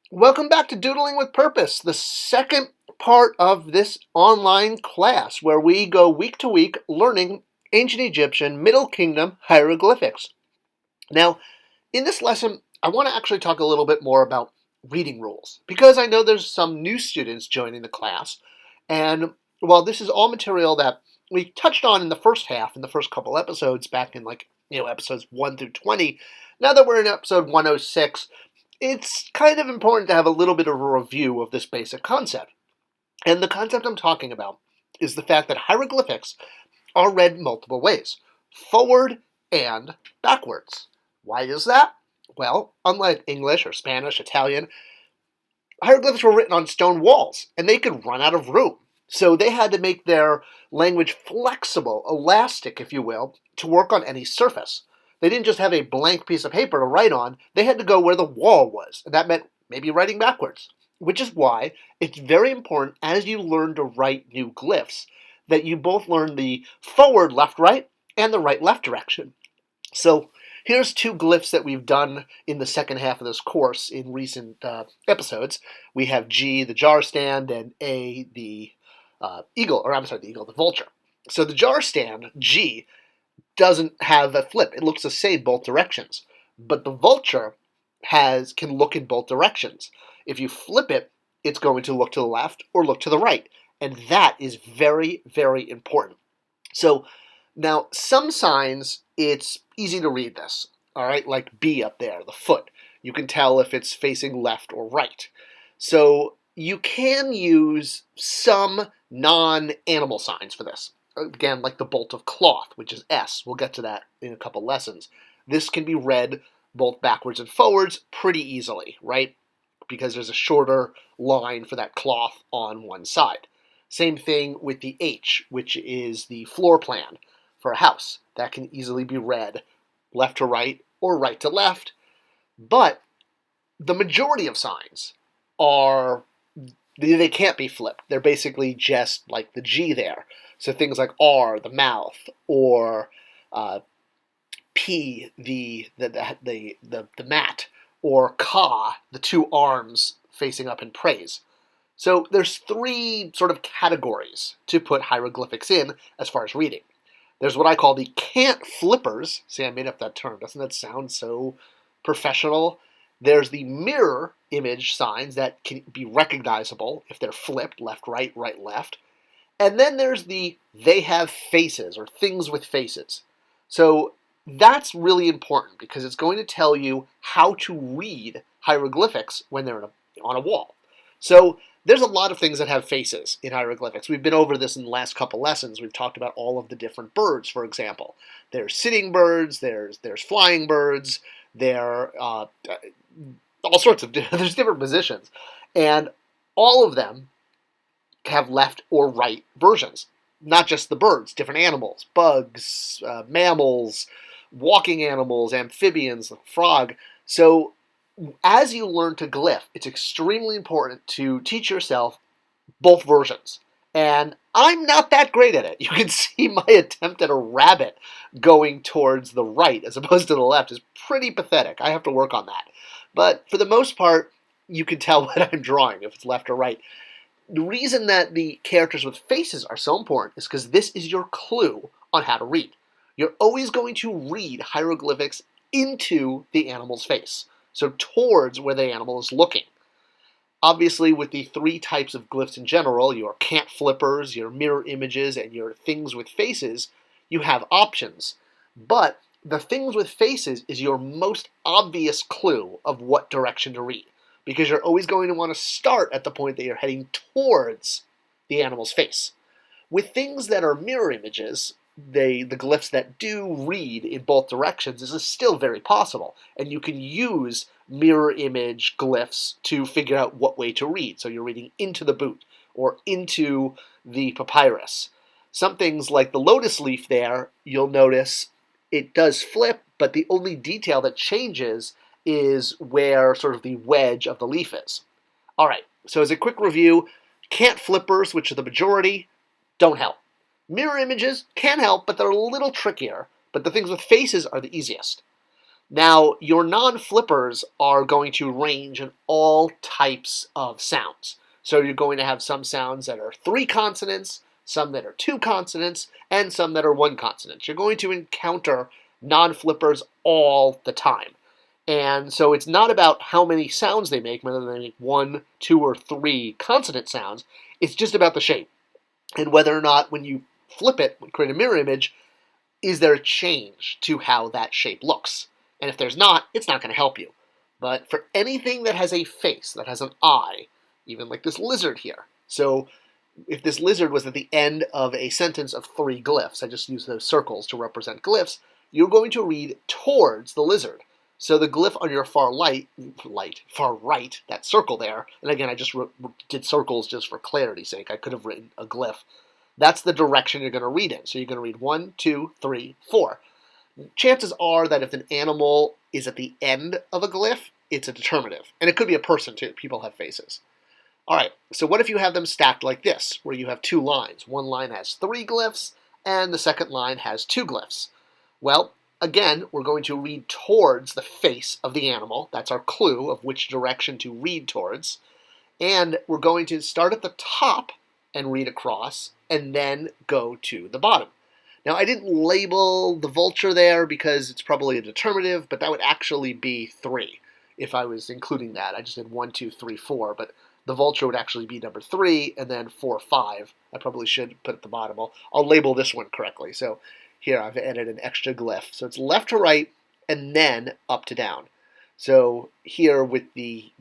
Welcome back to Doodling with Purpose, the second part of this online class where we go week to week learning ancient Egyptian Middle Kingdom hieroglyphics. Now, in this lesson, I want to actually talk a little bit more about reading rules because I know there's some new students joining the class. And while this is all material that we touched on in the first half, in the first couple episodes back in episodes 1 through 20, now that we're in episode 106, it's kind of important to have a little bit of a review of this basic concept. And the concept I'm talking about is the fact that hieroglyphics are read multiple ways, forward and backwards. Why is that? Well, unlike English or Spanish, Italian, hieroglyphics were written on stone walls, and they could run out of room. So they had to make their language flexible, elastic, if you will, to work on any surface. They didn't just have a blank piece of paper to write on, they had to go where the wall was, and that meant maybe writing backwards. Which is why it's very important as you learn to write new glyphs that you both learn the forward left-right and the right-left direction. So here's two glyphs that we've done in the second half of this course in recent episodes. We have G, the jar stand, and A, the the vulture. So the jar stand, G, doesn't have a flip. It looks the same both directions. But the vulture can look in both directions. If you flip it, it's going to look to the left or look to the right. And that is very, very important. So now some signs, it's easy to read this. All right, like B up there, the foot. You can tell if it's facing left or right. So you can use some non-animal signs for this. Again, like the bolt of cloth, which is S. We'll get to that in a couple lessons. This can be read both backwards and forwards pretty easily, right? Because there's a shorter line for that cloth on one side. Same thing with the H, which is the floor plan for a house. That can easily be read left to right or right to left. But the majority of signs they can't be flipped. They're basically just like the G there. So things like R, the mouth, or P, the mat, or Ka, the two arms facing up in praise. So there's three sort of categories to put hieroglyphics in as far as reading. There's what I call the can't flippers. See, I made up that term. Doesn't that sound so professional? There's the mirror image signs that can be recognizable if they're flipped, left, right, right, left. And then there's they have faces, or things with faces. So that's really important because it's going to tell you how to read hieroglyphics when they're on a wall. So there's a lot of things that have faces in hieroglyphics. We've been over this in the last couple lessons. We've talked about all of the different birds, for example. There's sitting birds, there's flying birds, there are all sorts of there's different positions. And all of them have left or right versions. Not just the birds, different animals, bugs, mammals, walking animals, amphibians, frog. So as you learn to glyph, it's extremely important to teach yourself both versions. And I'm not that great at it. You can see my attempt at a rabbit going towards the right as opposed to the left is pretty pathetic. I have to work on that. But for the most part, you can tell what I'm drawing, if it's left or right. The reason that the characters with faces are so important is because this is your clue on how to read. You're always going to read hieroglyphics into the animal's face, so towards where the animal is looking. Obviously, with the three types of glyphs in general, your can't flippers, your mirror images, and your things with faces, you have options. But the things with faces is your most obvious clue of what direction to read, because you're always going to want to start at the point that you're heading towards the animal's face. With things that are mirror images, the glyphs that do read in both directions, this is still very possible. And you can use mirror image glyphs to figure out what way to read. So you're reading into the boot or into the papyrus. Some things like the lotus leaf there, you'll notice it does flip, but the only detail that changes is where sort of the wedge of the leaf is. All right, so as a quick review, can't flippers, which are the majority, don't help. Mirror images can help, but they're a little trickier. But the things with faces are the easiest. Now, your non-flippers are going to range in all types of sounds. So you're going to have some sounds that are 3 consonants, some that are 2 consonants, and some that are 1 consonant. You're going to encounter non-flippers all the time. And so it's not about how many sounds they make, whether they make 1, 2, or 3 consonant sounds. It's just about the shape. And whether or not when you flip it, create a mirror image, is there a change to how that shape looks? And if there's not, it's not going to help you. But for anything that has a face, that has an eye, even like this lizard here. So if this lizard was at the end of a sentence of 3 glyphs, I just use those circles to represent glyphs, you're going to read towards the lizard. So the glyph on your far right, that circle there, and again, I just did circles just for clarity's sake. I could have written a glyph. That's the direction you're going to read in. So you're going to read 1, 2, 3, 4. Chances are that if an animal is at the end of a glyph, it's a determinative. And it could be a person too. People have faces. All right, so what if you have them stacked like this, where you have 2 lines? One line has 3 glyphs, and the second line has 2 glyphs. Well, again, we're going to read towards the face of the animal. That's our clue of which direction to read towards. And we're going to start at the top and read across, and then go to the bottom. Now, I didn't label the vulture there because it's probably a determinative, but that would actually be 3 if I was including that. I just did 1, 2, 3, 4, but the vulture would actually be number 3, and then 4, 5. I probably should put at the bottom. I'll label this one correctly. So here I've added an extra glyph. So it's left to right, and then up to down. So here with the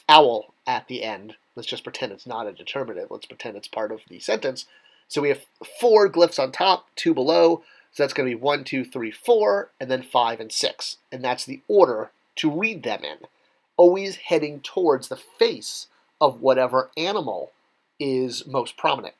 owl at the end, let's just pretend it's not a determinative. Let's pretend it's part of the sentence. So we have 4 glyphs on top, 2 below. So that's going to be 1, 2, 3, 4, and then 5 and 6. And that's the order to read them in. Always heading towards the face of whatever animal is most prominent.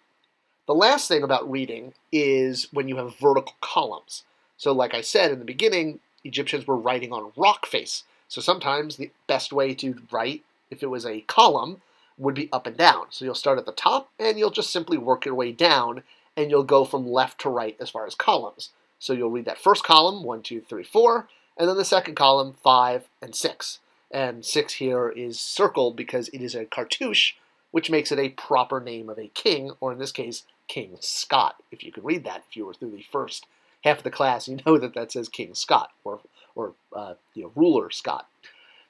The last thing about reading is when you have vertical columns. So like I said in the beginning, Egyptians were writing on rock face. So sometimes the best way to write, if it was a column, would be up and down. So you'll start at the top, and you'll just simply work your way down, and you'll go from left to right as far as columns. So you'll read that first column, 1, 2, 3, 4, and then the second column, 5 and 6. And 6 here is circled because it is a cartouche, which makes it a proper name of a king, or in this case, King Scott. If you could read that, if you were through the first half of the class, you know that says King Scott, or Ruler Scott.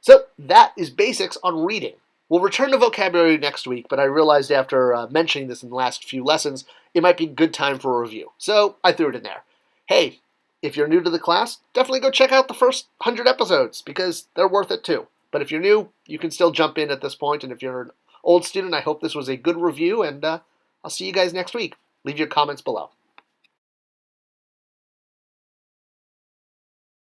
So that is basics on reading. We'll return to vocabulary next week, but I realized after mentioning this in the last few lessons, it might be a good time for a review. So I threw it in there. Hey, if you're new to the class, definitely go check out the first 100 episodes, because they're worth it too. But if you're new, you can still jump in at this point, and if you're an old student, I hope this was a good review, and I'll see you guys next week. Leave your comments below.